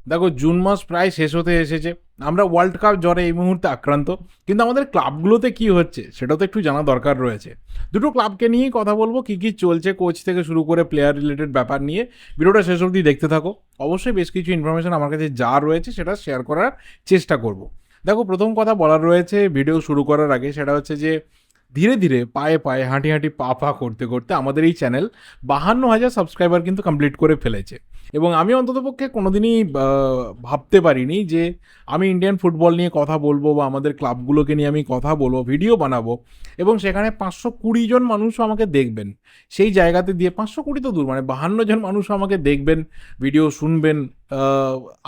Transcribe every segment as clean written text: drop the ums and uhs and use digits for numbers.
দেখো, জুন মাস প্রায় শেষ হতে এসেছে। আমরা ওয়ার্ল্ড কাপ জ্বরে এই মুহূর্তে আক্রান্ত। কিন্তু আমাদের ক্লাবগুলোতে কি হচ্ছে সেটা তো একটু জানা দরকার রয়েছে। দুটো ক্লাবকে নিয়েই কথা বলবো, কী কী চলছে কোচ থেকে শুরু করে প্লেয়ার রিলেটেড ব্যাপার নিয়ে। ভিডিওটা শেষ অবধি দেখতে থাকো। অবশ্যই বেশ কিছু ইনফরমেশন আমার কাছে যা রয়েছে সেটা শেয়ার করার চেষ্টা করব। দেখো, প্রথম কথা বলার রয়েছে ভিডিও শুরু করার আগে, সেটা হচ্ছে যে ধীরে ধীরে পায়ে পায়ে হাঁটি হাঁটি পা পা করতে করতে আমাদের এই চ্যানেল 52,000 সাবস্ক্রাইবার কিন্তু কমপ্লিট করে ফেলেছে। এবং আমি অন্ততপক্ষে কোনোদিনই ভাবতে পারিনি যে আমি ইন্ডিয়ান ফুটবল নিয়ে কথা বলবো বা আমাদের ক্লাবগুলোকে নিয়ে আমি কথা বলবো, ভিডিও বানাবো, এবং সেখানে 520 জন মানুষও আমাকে দেখবেন। সেই জায়গাতে দিয়ে 520 তো দূর, মানে 52 জন মানুষও আমাকে দেখবেন, ভিডিও শুনবেন।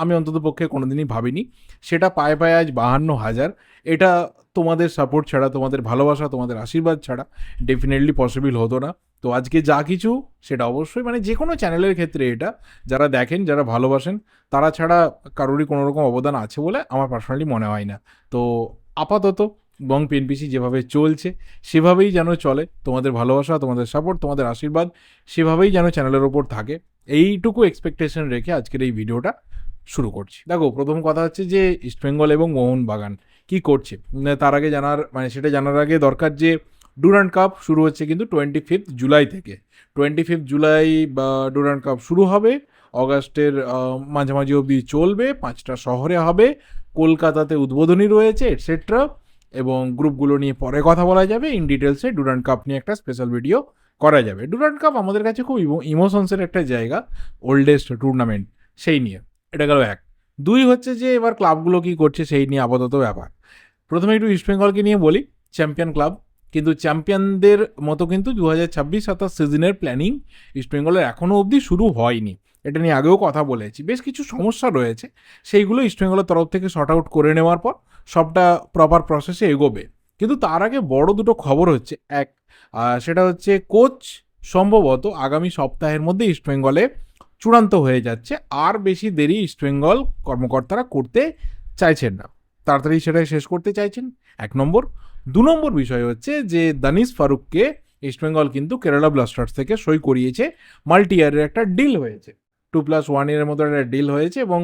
আমি অন্ততপক্ষে কোনোদিনই ভাবিনি। সেটা পায়ে পায়ে আজ 52,000। এটা তোমাদের সাপোর্ট ছাড়া, তোমাদের ভালোবাসা, তোমাদের আশীর্বাদ ছাড়া ডেফিনেটলি পসিবল হতো না। তো আজকে যা কিছু সেটা অবশ্যই, মানে যে কোনো চ্যানেলের ক্ষেত্রে এটা, যারা দেখেন, যারা ভালোবাসেন, তারা ছাড়া কারোরই কোনো রকম অবদান আছে বলে আমার পার্সোনালি মনে হয় না। তো আপাতত বং পিএনপিসি যেভাবে চলছে সেভাবেই যেন চলে। তোমাদের ভালোবাসা, তোমাদের সাপোর্ট, তোমাদের আশীর্বাদ সেভাবেই যেন চ্যানেলের ওপর থাকে, এইটুকু এক্সপেকটেশন রেখে আজকের এই ভিডিওটা শুরু করছি। দেখো, প্রথম কথা হচ্ছে যে ইস্টবেঙ্গল এবং মোহনবাগান কি করছে, তার আগে জানার, মানে সেটা জানার আগে দরকার যে ডুরান্ড কাপ শুরু হচ্ছে কিন্তু 25 জুলাই থেকে। 25 জুলাই বা ডুরান্ড কাপ শুরু হবে, অগাস্টের মাঝামাঝি অবধি চলবে, 5টা শহরে হবে, কলকাতাতে উদ্বোধনী রয়েছে এটসেট্রা। এবং গ্রুপগুলো নিয়ে পরে কথা বলা যাবে, ইন ডিটেলসে ডুরান্ড কাপ নিয়ে একটা স্পেশাল ভিডিও করা যাবে। ডুরান্ড কাপ আমাদের কাছে খুব ইমোশনসের একটা জায়গা, ওল্ডেস্ট টুর্নামেন্ট, সেই নিয়ে। এটা গেল এক। দুই হচ্ছে যে এবার ক্লাবগুলো কি করছে সেই নিয়ে আপাতত ব্যাপার। প্রথমে একটু ইস্টবেঙ্গলকে নিয়ে বলি, চ্যাম্পিয়ন ক্লাব। কিন্তু চ্যাম্পিয়নদের মতো কিন্তু 2026-27 সিজনের প্ল্যানিং ইস্টবেঙ্গলের এখনও অবধি শুরু হয়নি। এটা নিয়ে আগেও কথা বলেছি, বেশ কিছু সমস্যা রয়েছে, সেইগুলো ইস্টবেঙ্গলের তরফ থেকে শর্ট আউট করে নেওয়ার পর সবটা প্রপার প্রসেসে এগোবে। কিন্তু তার আগে বড় দুটো খবর হচ্ছে, এক, সেটা হচ্ছে কোচ সম্ভবত আগামী সপ্তাহের মধ্যে ইস্টবেঙ্গলে চূড়ান্ত হয়ে যাচ্ছে। আর বেশি দেরি ইস্টবেঙ্গল কর্মকর্তারা করতে চাইছেন না, তাড়াতাড়ি সেটাই শেষ করতে চাইছেন, এক নম্বর। দু নম্বর বিষয় হচ্ছে যে দানিশ ফারুককে ইস্টবেঙ্গল কিন্তু কেরালা ব্লাস্টার্স থেকে সই করিয়েছে, মাল্টি ইয়ারের একটা ডিল হয়েছে, 2+1 ইয়ারের মতো একটা ডিল হয়েছে। এবং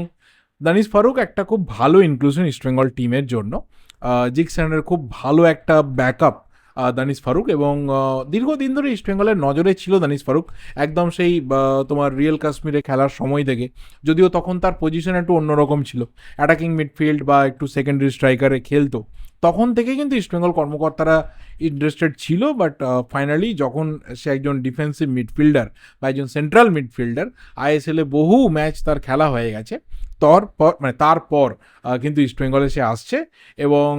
দানিশ ফারুক একটা খুব ভালো ইনক্লুশন ইস্টবেঙ্গল টিমের জন্য। জিকসেনের খুব ভালো একটা ব্যাকআপ দানিশ ফারুক। এবং দীর্ঘদিন ধরে ইস্টবেঙ্গলের নজরে ছিল দানিশ ফারুক, একদম সেই তোমার রিয়েল কাশ্মীরে খেলার সময় থেকে। যদিও তখন তার পজিশন একটু অন্যরকম ছিল, অ্যাটাকিং মিডফিল্ড বা একটু সেকেন্ডারি স্ট্রাইকারে খেলতো। তখন থেকে কিন্তু ইস্টবেঙ্গল কর্মকর্তারা ইন্টারেস্টেড ছিল, বাট ফাইনালি যখন সে একজন ডিফেন্সিভ মিডফিল্ডার বা একজন সেন্ট্রাল মিডফিল্ডার, আইএসএলে বহু ম্যাচ তার খেলা হয়ে গেছে, তারপর কিন্তু ইস্টবেঙ্গলে সে আসছে। এবং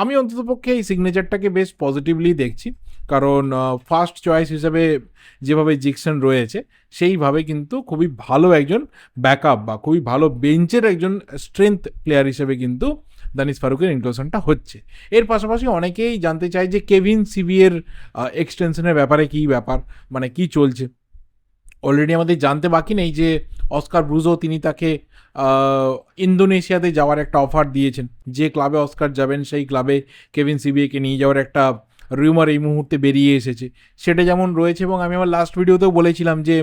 আমি অন্ততপক্ষে এই সিগনেচারটাকে বেশ পজিটিভলি দেখছি, কারণ ফার্স্ট চয়েস হিসেবে যেভাবে জিকসন রয়েছে সেইভাবে কিন্তু খুবই ভালো একজন ব্যাকআপ বা খুবই ভালো বেঞ্চের একজন স্ট্রেংথ প্লেয়ার হিসেবে কিন্তু দানিশ ফারুকের ইনক্লুশনটা হচ্ছে। এর পাশাপাশি অনেকেই জানতে চায় যে কেভিন সিবিএর এক্সটেনশনের ব্যাপারে কী ব্যাপার, মানে কি চলছে। অলরেডি আমাদের জানতে বাকি নেই যে অস্কার ব্রুজো তিনি তাকে ইন্দোনেশিয়াতে যাওয়ার একটা অফার দিয়েছেন। যে ক্লাবে অস্কার যাবেন সেই ক্লাবে কেভিন সিবিএকে নিয়ে যাওয়ার একটা রিউমার এই মুহূর্তে বেরিয়ে এসেছে, সেটা যেমন রয়েছে। এবং আমি আমার লাস্ট ভিডিওতেও বলেছিলাম যে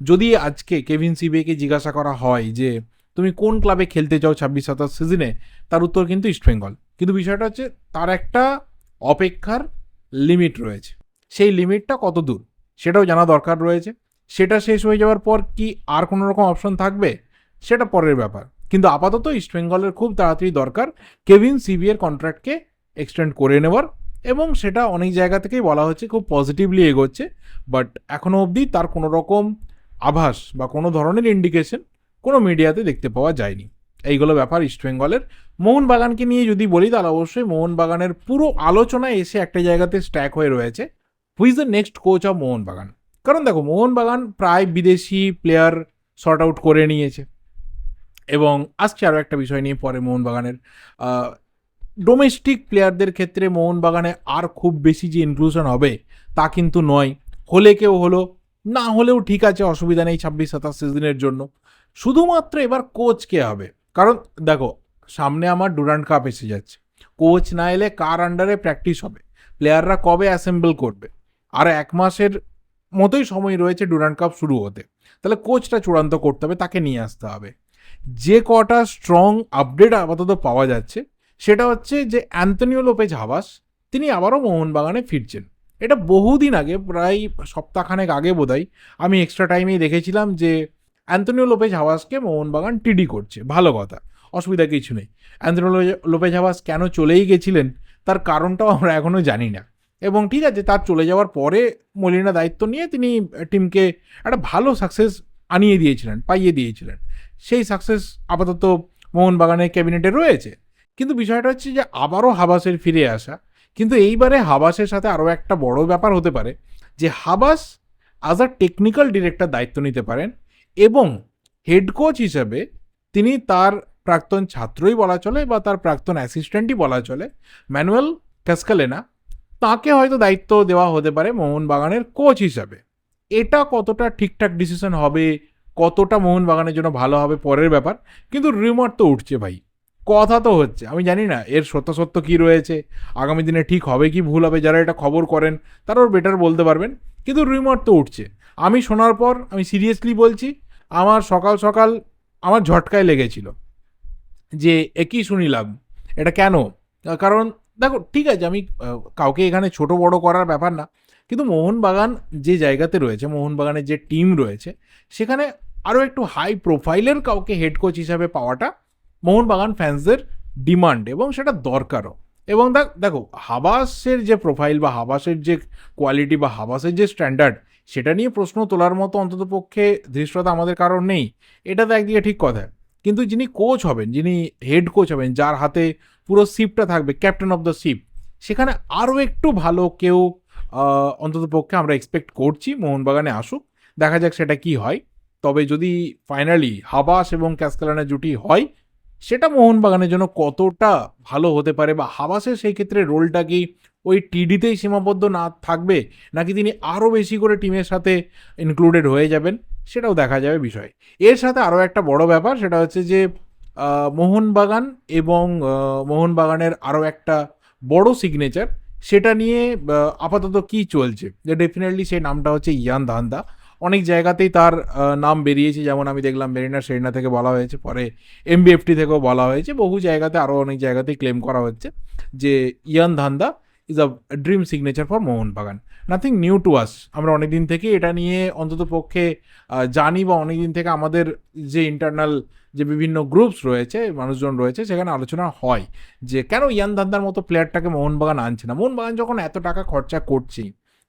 যদি আজকে কেভিন সিবিএকে জিজ্ঞাসা করা হয় যে তুমি কোন ক্লাবে খেলতে চাও 26-27 সিজনে, তার উত্তর কিন্তু ইস্টবেঙ্গল। কিন্তু বিষয়টা হচ্ছে তার একটা অপেক্ষার লিমিট রয়েছে, সেই লিমিটটা কত দূর সেটাও জানা দরকার রয়েছে। সেটা শেষ হয়ে যাওয়ার পর কি আর কোনো রকম অপশন থাকবে সেটা পরের ব্যাপার। কিন্তু আপাতত ইস্টবেঙ্গলের খুব তাড়াতাড়ি দরকার কেভিন সিবিএর কন্ট্রাক্টকে এক্সটেন্ড করে নেওয়ার, এবং সেটা অনেক জায়গা থেকেই বলা হচ্ছে, খুব পজিটিভলি এগোচ্ছে। বাট এখনও অবধি তার কোনো রকম আভাস বা কোনো ধরনের ইন্ডিকেশন কোনো মিডিয়াতে দেখতে পাওয়া যায়নি। এইগুলো ব্যাপার ইস্টবেঙ্গলের। মোহনবাগানকে নিয়ে যদি বলি, তাহলে অবশ্যই মোহনবাগানের পুরো আলোচনা এসে একটা জায়গাতে স্ট্যাক হয়ে রয়েছে, who is the next coach of Mohun Bagan. কারণ দেখো, মোহনবাগান প্রায় বিদেশি প্লেয়ার শর্ট আউট করে নিয়েছে। এবং আসছে আরও একটা বিষয় নিয়ে পরে, মোহনবাগানের ডোমেস্টিক প্লেয়ারদের ক্ষেত্রে মোহনবাগানে আর খুব বেশি যে ইনক্লুশন হবে তা কিন্তু নয়। হলে কেউ হলো, না হলেও ঠিক আছে, অসুবিধা নেই 26-27 সিজনের জন্য। শুধুমাত্র এবার কোচ কে হবে, কারণ দেখো সামনে আমার ডুরান্ড কাপ এসে যাচ্ছে। কোচ না এলে কার আন্ডারে প্র্যাকটিস হবে, প্লেয়াররা কবে অ্যাসেম্বল করবে, আর 1 মাসের মতোই সময় রয়েছে ডুরান্ড কাপ শুরু হতে। তাহলে কোচটা চূড়ান্ত করতে হবে, তাকে নিয়ে আসতে হবে। যে কটা স্ট্রং আপডেট আপাতত পাওয়া যাচ্ছে সেটা হচ্ছে যে অ্যান্তনিও লোপেজ হাবাস তিনি আবারও মোহনবাগানে ফিরছেন। এটা বহুদিন আগে, প্রায় সপ্তাহখানেক আগে বোধহয় আমি এক্সট্রা টাইমেই দেখেছিলাম যে অ্যান্তনিও লোপেজ হাবাসকে মোহনবাগান টিডি করছে। ভালো কথা, অসুবিধা কিছু নেই। অ্যান্তনিও লোপেজ হাবাস কেন চলেই গেছিলেন তার কারণটাও আমরা এখনও জানি না। এবং ঠিক আছে, তার চলে যাওয়ার পরে মলিনা দায়িত্ব নিয়ে তিনি টিমকে একটা ভালো সাকসেস আনিয়ে দিয়েছিলেন, পাইয়ে দিয়েছিলেন। সেই সাকসেস আপাতত মোহনবাগানের ক্যাবিনেটে রয়েছে। কিন্তু বিষয়টা হচ্ছে যে আবারও হাবাসের ফিরে আসা। কিন্তু এইবারে হাবাসের সাথে আরও একটা বড় ব্যাপার হতে পারে যে Habas as a technical director দায়িত্ব নিতে পারেন এবং হেড কোচ হিসেবে তিনি তার প্রাক্তন ছাত্রই বলা চলে বা তার প্রাক্তন অ্যাসিস্ট্যান্টই বলা চলে, ম্যানুয়েল ক্যাসকালেনা, তাকে হয়তো দায়িত্ব দেওয়া হতে পারে মোহনবাগানের কোচ হিসাবে। এটা কতটা ঠিকঠাক ডিসিশন হবে, কতটা মোহনবাগানের জন্য ভালো হবে পরের ব্যাপার। কিন্তু রিউমার তো উঠছে ভাই, কথা তো হচ্ছে। আমি জানি না এর সত্য কী রয়েছে, আগামী দিনে ঠিক হবে কি ভুল হবে, যারা এটা খবর করেন তারা ওর বেটার বলতে পারবেন। কিন্তু রিউমার তো উঠছে। আমি শোনার পর আমি সিরিয়াসলি বলছি, আমার সকাল সকাল আমার ঝটকায় লেগেছিল যে একই শুনিলাম, এটা কেন? কারণ দেখো, ঠিক আছে, আমি কাউকে এখানে ছোট বড় করার ব্যাপার না, কিন্তু মোহনবাগান যে জায়গাতে রয়েছে, মোহনবাগানের যে টিম রয়েছে, সেখানে আরও একটু হাই প্রোফাইলের কাউকে হেড কোচ হিসাবে পাওয়াটা মোহনবাগান ফ্যান্সদের ডিমান্ড এবং সেটা দরকারও। এবং দেখো, হাবাসের যে প্রোফাইল বা হাবাসের যে কোয়ালিটি বা হাবাসের যে স্ট্যান্ডার্ড, সেটা নিয়ে প্রশ্ন তোলার মতো অন্ততপক্ষে ধৃষ্টতা আমাদের কারণ নেই। এটা তো একদিকে ঠিক কথা। কিন্তু যিনি কোচ হবেন, যিনি হেড কোচ হবেন, যার হাতে পুরো শিপটা থাকবে, ক্যাপ্টেন অফ দ্য শিপ, সেখানে আরও একটু ভালো কেউ অন্ততপক্ষে আমরা এক্সপেক্ট করছি মোহনবাগানে আসুক। দেখা যাক সেটা কি হয়। তবে যদি ফাইনালি হাবাস এবং ক্যাসকালানের জুটি হয়, সেটা মোহনবাগানের জন্য কতটা ভালো হতে পারে, বা হাবাসের সেই ক্ষেত্রে রোলটা কি ওই টিডিতেই সীমাবদ্ধ না থাকবে, নাকি তিনি আরও বেশি করে টিমের সাথে ইনক্লুডেড হয়ে যাবেন, সেটাও দেখা যাবে বিষয়। এর সাথে আরও একটা বড় ব্যাপার, সেটা হচ্ছে যে মোহনবাগান এবং মোহনবাগানের আরও একটা বড় সিগনেচার, সেটা নিয়ে আপাতত কি চলছে, যে ডেফিনেটলি সেই নামটা হচ্ছে ইয়ান ধান্দা। অনেক জায়গাতেই তার নাম বেরিয়েছে, যেমন আমি দেখলাম মেরিনা সেরিনা থেকে বলা হয়েছে, পরে এমবিএফটি থেকেও বলা হয়েছে, বহু জায়গাতে আরও অনেক জায়গাতেই ক্লেম করা হচ্ছে যে ইয়ান ধান্দা is a dream signature for Mohun Bagan. Nothing new to us. আমরা অনেক দিন থেকে এটা নিয়ে অন্তত পক্ষে জানি, বা অনেক দিন থেকে আমাদের যে ইন্টারনাল যে বিভিন্ন গ্রুপস রয়েছে, মানুষজন রয়েছে, সেখানে আলোচনা হয় যে কেন ইয়ান ধান্দার মতো প্লেয়ারটাকে মোহনবাগান আনছে না। মোহনবাগান যখন এত টাকা খরচা করছি,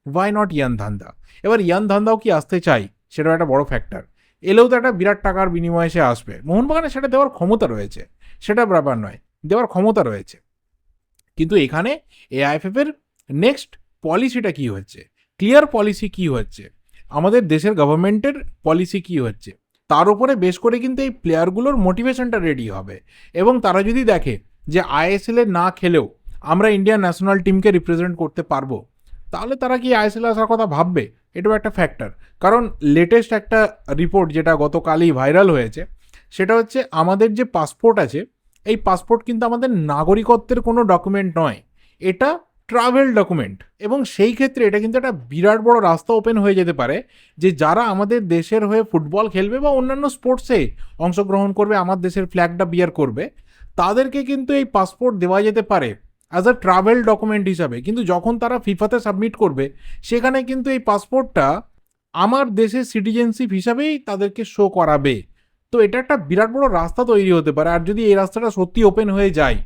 ওয়াই নট ইয়ান ধান্দা? এবার ইয়ান ধান্দাও কি আসতে চাই, সেটাও একটা বড় ফ্যাক্টর। এলেও তো একটা বিরাট টাকার বিনিময়ে সে আসবে, মোহনবাগানে সেটা দেওয়ার ক্ষমতা রয়েছে, সেটা ব্যাপার নয়, দেওয়ার ক্ষমতা রয়েছে। কিন্তু এখানে এআইএফএফ এর নেক্সট পলিসিটা কি হচ্ছে, ক্লিয়ার পলিসি কি হচ্ছে, আমাদের দেশের গভর্নমেন্টের পলিসি কি হচ্ছে, তার উপরে বেশ করে কিন্তু এই প্লেয়ারগুলোর মোটিভেশনটা রেডি হবে। এবং তারা যদি দেখে যে আইএসএল এ না খেলেও আমরা ইন্ডিয়ান ন্যাশনাল টিমকে রিপ্রেজেন্ট করতে পারবো, তাহলে তারা কি আইএসএল আসার কথা ভাববে। এটাও একটা ফ্যাক্টর। কারণ লেটেস্ট একটা রিপোর্ট যেটা গতকালই ভাইরাল হয়েছে, সেটা হচ্ছে আমাদের যে পাসপোর্ট আছে, এই পাসপোর্ট কিন্তু আমাদের নাগরিকত্বের কোনো ডকুমেন্ট নয়, এটা ট্রাভেল ডকুমেন্ট। এবং সেই ক্ষেত্রে এটা কিন্তু একটা বিরাট বড় রাস্তা ওপেন হয়ে যেতে পারে যে যারা আমাদের দেশের হয়ে ফুটবল খেলবে বা অন্যান্য স্পোর্টসে অংশগ্রহণ করবে, আমার দেশের ফ্ল্যাগটা বিয়ার করবে, তাদেরকে কিন্তু এই পাসপোর্ট দেওয়া যেতে পারে অ্যাজ আ ট্রাভেল ডকুমেন্ট হিসাবে। কিন্তু যখন তারা ফিফাতে সাবমিট করবে, সেখানে কিন্তু এই পাসপোর্টটা আমার দেশের সিটিজেনশিপ হিসাবেই তাদেরকে শো করাবে। তো এটা একটা বিরাট বড় রাস্তা তৈরি হতে পারে। আর যদি এই রাস্তাটা সত্যি ওপেন হয়ে যায়,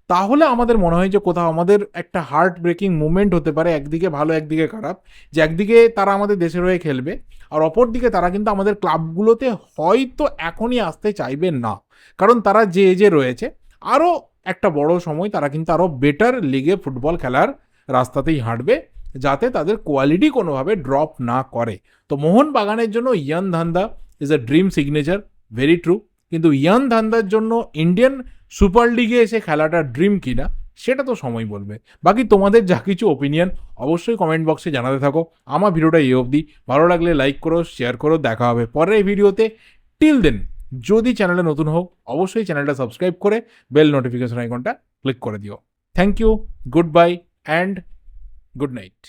তাহলে আমাদের মনে হয় যে কোথাও আমাদের একটা হার্ট ব্রেকিং মুভমেন্ট হতে পারে, একদিকে ভালো একদিকে খারাপ। যে একদিকে তারা আমাদের দেশের হয়ে খেলবে, আর অপরদিকে তারা কিন্তু আমাদের ক্লাবগুলোতে হয়তো এখনই আসতে চাইবে না, কারণ তারা যে এজে রয়েছে, আরও একটা বড় সময় তারা কিন্তু আরও বেটার লিগে ফুটবল খেলার রাস্তাতেই হাঁটবে, যাতে তাদের কোয়ালিটি কোনোভাবে ড্রপ না করে। তো মোহনবাগানের জন্য ইয়ান ধান্দা is a dream signature, very true. কিন্তু ইয়ান ধান্দার জন্য ইন্ডিয়ান সুপার লিগে এসে খেলাটা ড্রিম কিনা, সেটা তো সময় বলবে। বাকি তোমাদের যা কিছু ওপিনিয়ন অবশ্যই কমেন্ট বক্সে জানাতে থাকো। আমার ভিডিওটা এই অবধি, ভালো লাগলে লাইক করো, শেয়ার করো। দেখা হবে পরের এই ভিডিওতে। টিল দেন, যদি চ্যানেলে নতুন হোক অবশ্যই চ্যানেলটা সাবস্ক্রাইব করে বেল নোটিফিকেশন আইকনটা ক্লিক করে দিও। Thank you, goodbye and good night.